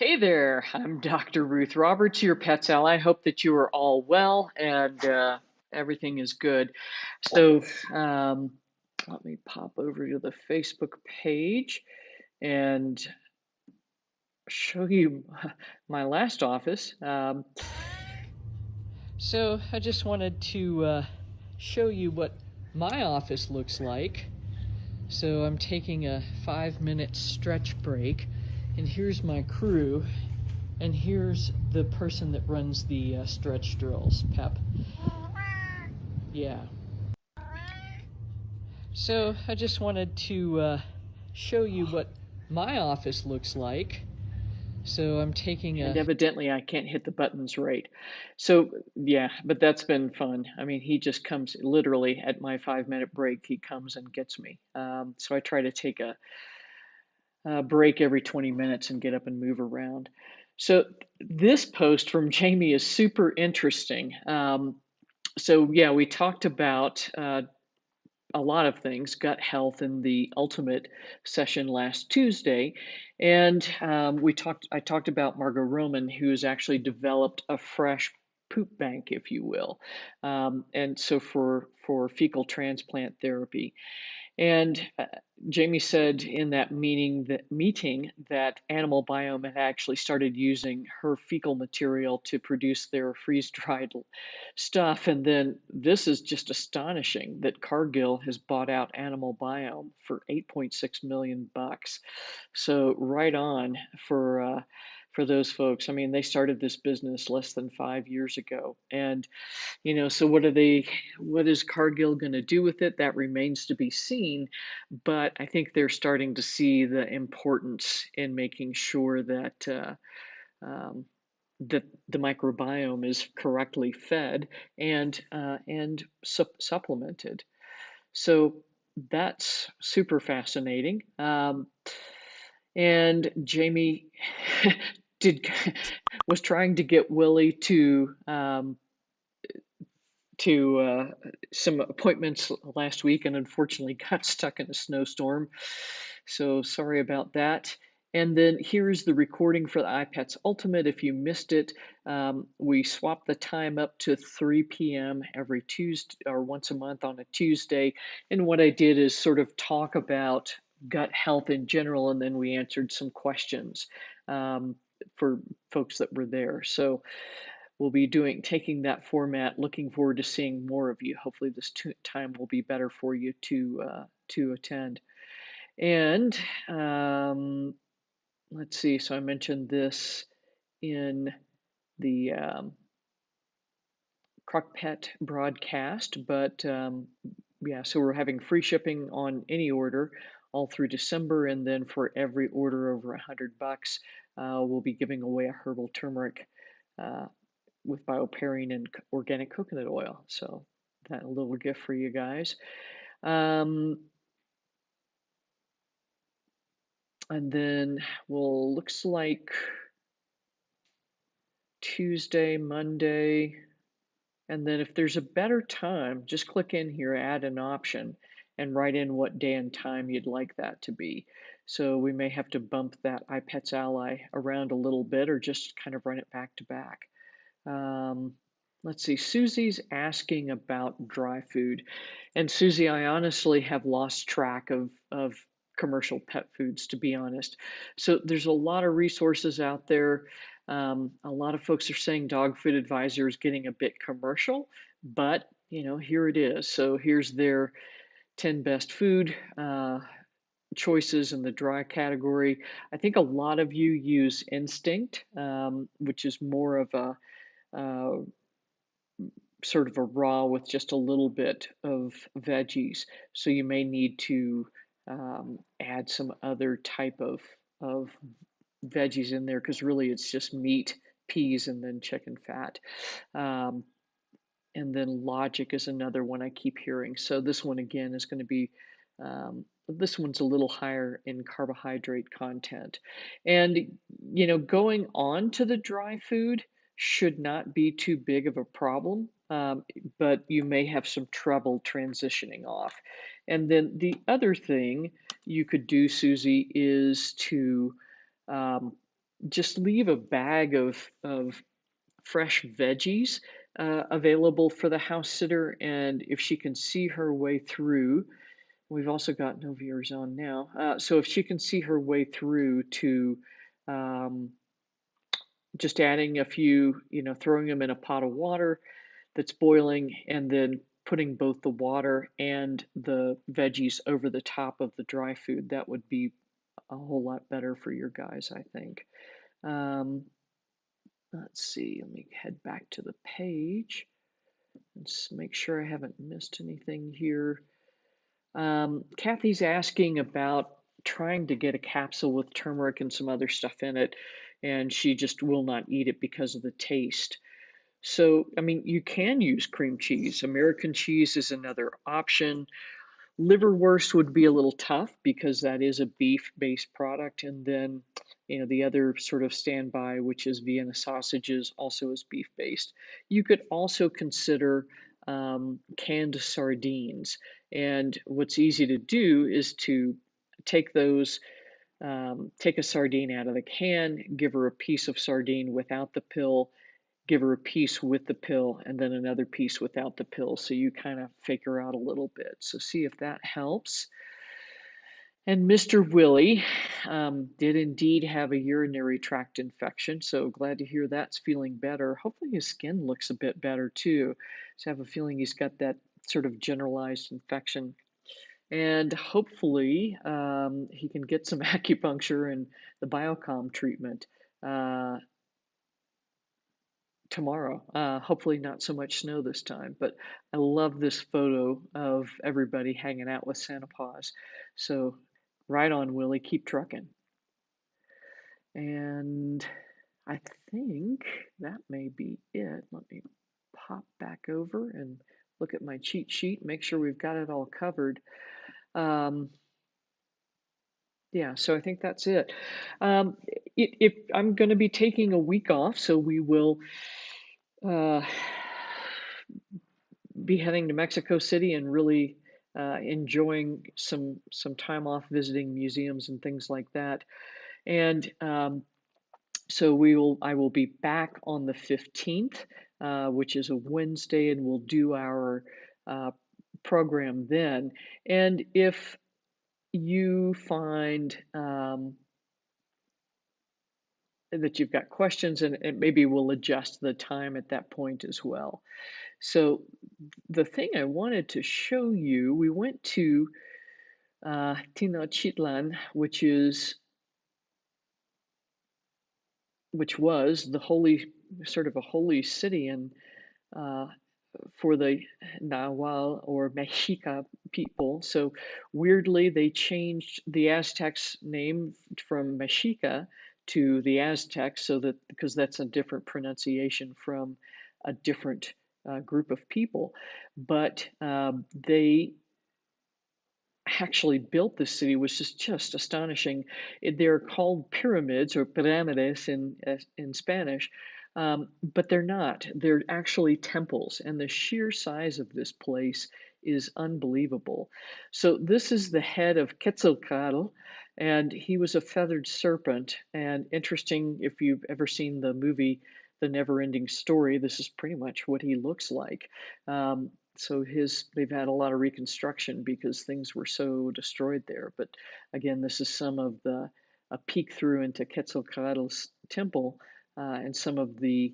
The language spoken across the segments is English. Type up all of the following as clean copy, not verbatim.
Hey there, I'm Dr. Ruth Roberts, your pet's ally. I hope that you are all well and everything is good. So, um, let me pop over to the Facebook page and show you my last office. So, I just wanted to show you what my office looks like. So, I'm taking a 5-minute stretch break, and here's my crew. And here's the person that runs the stretch drills, Pep. Yeah. So I just wanted to show you what my office looks like. So I'm taking and evidently I can't hit the buttons right. So yeah, but that's been fun. I mean, he just comes literally at my 5-minute break. He comes and gets me. So I try to take a break every 20 minutes and get up and move around. So this post from Jamie is super interesting. So yeah, we talked about a lot of things, gut health in the ultimate session last Tuesday, and I talked about Margot Roman, who has actually developed a fresh poop bank, if you will, and so for fecal transplant therapy. And Jamie said in that meeting that Animal Biome had actually started using her fecal material to produce their freeze-dried stuff. And then this is just astonishing that Cargill has bought out Animal Biome for 8.6 million bucks. So right on for those folks. I mean, they started this business less than 5 years ago, and so what is Cargill going to do with it? That remains to be seen. But I think they're starting to see the importance in making sure that um, that the microbiome is correctly fed and supplemented. So that's super fascinating. And Jamie did was trying to get Willie to some appointments last week and unfortunately got stuck in a snowstorm. So sorry about that. And then here's the recording for the Ipets Ultimate. If you missed it, we swapped the time up to 3 p.m. every Tuesday or once a month on a Tuesday. And what I did is sort of talk about gut health in general, and then we answered some questions for folks that were there. So we'll be taking that format. Looking forward to seeing more of you. Hopefully, this time will be better for you to attend. And let's see. So I mentioned this in the Crockpet broadcast, but yeah. So we're having free shipping on any order all through December, and then for every order over $100, we'll be giving away a herbal turmeric uh, with bioperine and organic coconut oil. So that a little gift for you guys. And then, well, looks like Tuesday, Monday, and then if there's a better time, just click in here, add an option, and write in what day and time you'd like that to be. So we may have to bump that iPets Ally around a little bit or just kind of run it back to back. Let's see, Susie's asking about dry food. And Susie, I honestly have lost track of commercial pet foods, to be honest. So there's a lot of resources out there. A lot of folks are saying Dog Food Advisor is getting a bit commercial, but here it is. So here's their 10 best food choices in the dry category. I think a lot of you use Instinct, which is more of a uh, sort of a raw with just a little bit of veggies. So you may need to add some other type of veggies in there because really it's just meat, peas, and then chicken fat. Um, and then Logic is another one I keep hearing. So this one again is going to be this one's a little higher in carbohydrate content. And going on to the dry food should not be too big of a problem, but you may have some trouble transitioning off. And then the other thing you could do, Susie, is to um, just leave a bag of fresh veggies available for the house sitter. And if she can see her way through, we've also got no viewers on now. So if she can see her way through to um, just adding a few, throwing them in a pot of water that's boiling, and then putting both the water and the veggies over the top of the dry food, that would be a whole lot better for your guys, I think. Um, let's see, let me head back to the page and make sure I haven't missed anything here. Kathy's asking about trying to get a capsule with turmeric and some other stuff in it, and she just will not eat it because of the taste. So, I mean, you can use cream cheese. American cheese is another option. Liverwurst would be a little tough because that is a beef-based product, and then, the other sort of standby, which is Vienna sausages, also is beef-based. You could also consider canned sardines, and what's easy to do is to take those, take a sardine out of the can, give her a piece of sardine without the pill, give her a piece with the pill, and then another piece without the pill. So you kind of fake her out a little bit. So see if that helps. And Mr. Willie did indeed have a urinary tract infection. So glad to hear that's feeling better. Hopefully his skin looks a bit better too. So I have a feeling he's got that sort of generalized infection. And hopefully he can get some acupuncture and the biocom treatment. Tomorrow. Hopefully not so much snow this time, but I love this photo of everybody hanging out with Santa Paws. So right on, Willie, keep trucking. And I think that may be it. Let me pop back over and look at my cheat sheet, make sure we've got it all covered. Yeah, so I think that's it. If I'm going to be taking a week off, so we will uh, be heading to Mexico City and really enjoying some time off visiting museums and things like that. And so I will be back on the 15th, which is a Wednesday, and we'll do our program then. And if you find that you've got questions, and maybe we'll adjust the time at that point as well. So the thing I wanted to show you, we went to Tenochtitlan, which was the holy, sort of a holy city, and uh, for the Nahual or Mexica people. So weirdly, they changed the Aztecs' name from Mexica to the Aztecs, so that because that's a different pronunciation from a different group of people, but they actually built this city, which is just astonishing. They're called pyramids or piramides in Spanish, but they're not. They're actually temples, and the sheer size of this place is unbelievable. So this is the head of Quetzalcoatl, and he was a feathered serpent. And interesting, if you've ever seen the movie The Never-Ending Story, this is pretty much what he looks like. So they've had a lot of reconstruction because things were so destroyed there. But again, this is some of a peek through into Quetzalcoatl's temple and some of the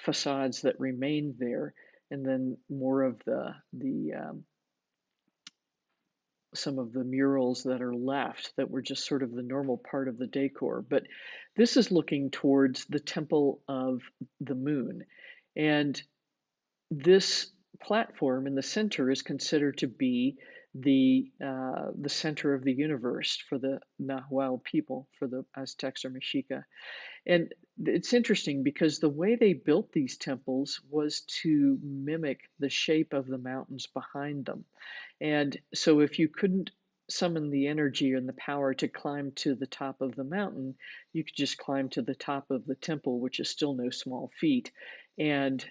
facades that remained there, and then more of the some of the murals that are left that were just sort of the normal part of the decor. But this is looking towards the Temple of the Moon, and this platform in the center is considered to be the center of the universe for the Nahual people, for the Aztecs or Mexica. And it's interesting because the way they built these temples was to mimic the shape of the mountains behind them. And so if you couldn't summon the energy and the power to climb to the top of the mountain, you could just climb to the top of the temple, which is still no small feat, and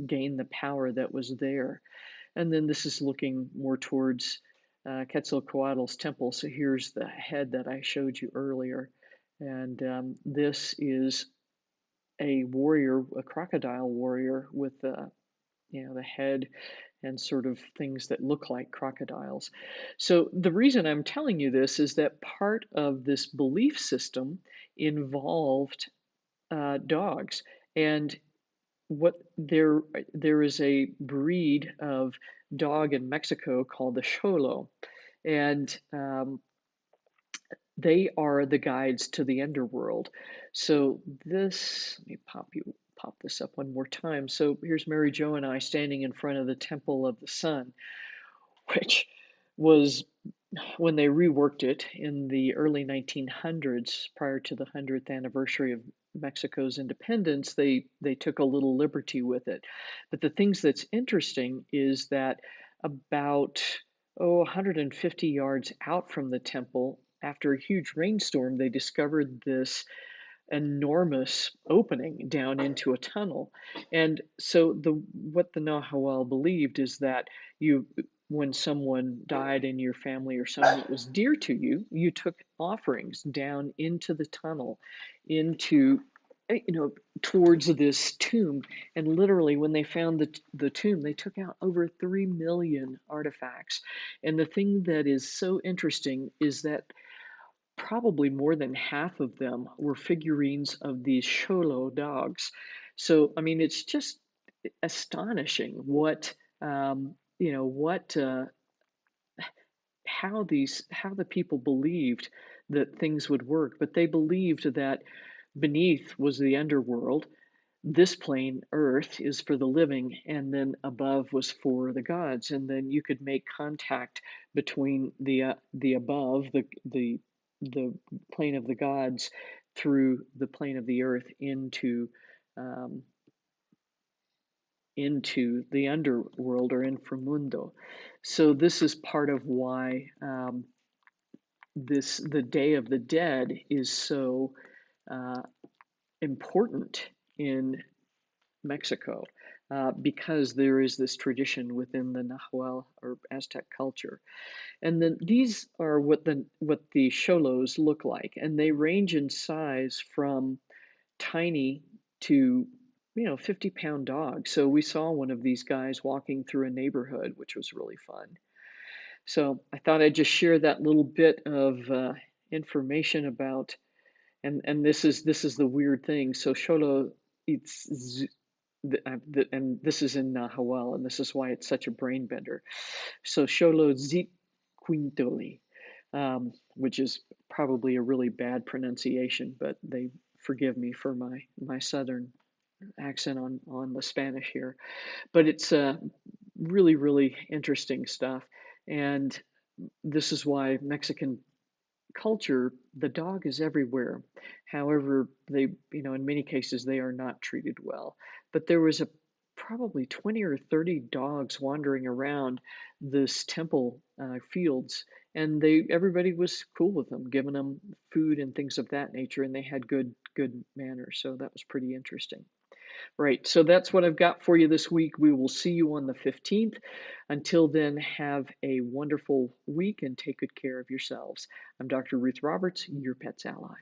gain the power that was there. And then this is looking more towards Quetzalcoatl's temple. So here's the head that I showed you earlier. And this is a warrior, a crocodile warrior with the head and sort of things that look like crocodiles. So the reason I'm telling you this is that part of this belief system involved dogs, and what there is a breed of dog in Mexico called the Xolo, and they are the guides to the underworld. So let me pop this up one more time. So here's Mary Jo and I standing in front of the Temple of the Sun, which was when they reworked it in the early 1900s, prior to the 100th anniversary of Mexico's independence, they took a little liberty with it. But the things that's interesting is that about 150 yards out from the temple, after a huge rainstorm, they discovered this enormous opening down into a tunnel. And so what the Nahual believed is that when someone died in your family or someone that was dear to you, you took offerings down into the tunnel, into towards this tomb. And literally, when they found the tomb, they took out over 3 million artifacts. And the thing that is so interesting is that probably more than half of them were figurines of these Xolo dogs. So, I mean, it's just astonishing what, what, how the people believed that things would work. But they believed that beneath was the underworld. This plane, Earth, is for the living, and then above was for the gods. And then you could make contact between the above, the plane of the gods, through the plane of the earth um, into the underworld or inframundo. So this is part of why the Day of the Dead is so uh, important in Mexico, because there is this tradition within the Nahual or Aztec culture. And then these are what the Xolos look like, and they range in size from tiny to 50-pound dogs. So we saw one of these guys walking through a neighborhood, which was really fun. So I thought I'd just share that little bit of information about, and this is the weird thing. So Xolo, it's and this is in Nahual, and this is why it's such a brain bender. So Xolo Quintoli, which is probably a really bad pronunciation, but they forgive me for my southern accent on the Spanish here. But it's really, really interesting stuff. And this is why Mexican culture, the dog is everywhere. However, in many cases, they are not treated well. But there was probably 20 or 30 dogs wandering around this temple fields, and everybody was cool with them, giving them food and things of that nature, and they had good manners. So that was pretty interesting. Right. So that's what I've got for you this week. We will see you on the 15th. Until then, have a wonderful week and take good care of yourselves. I'm Dr. Ruth Roberts, your pet's ally.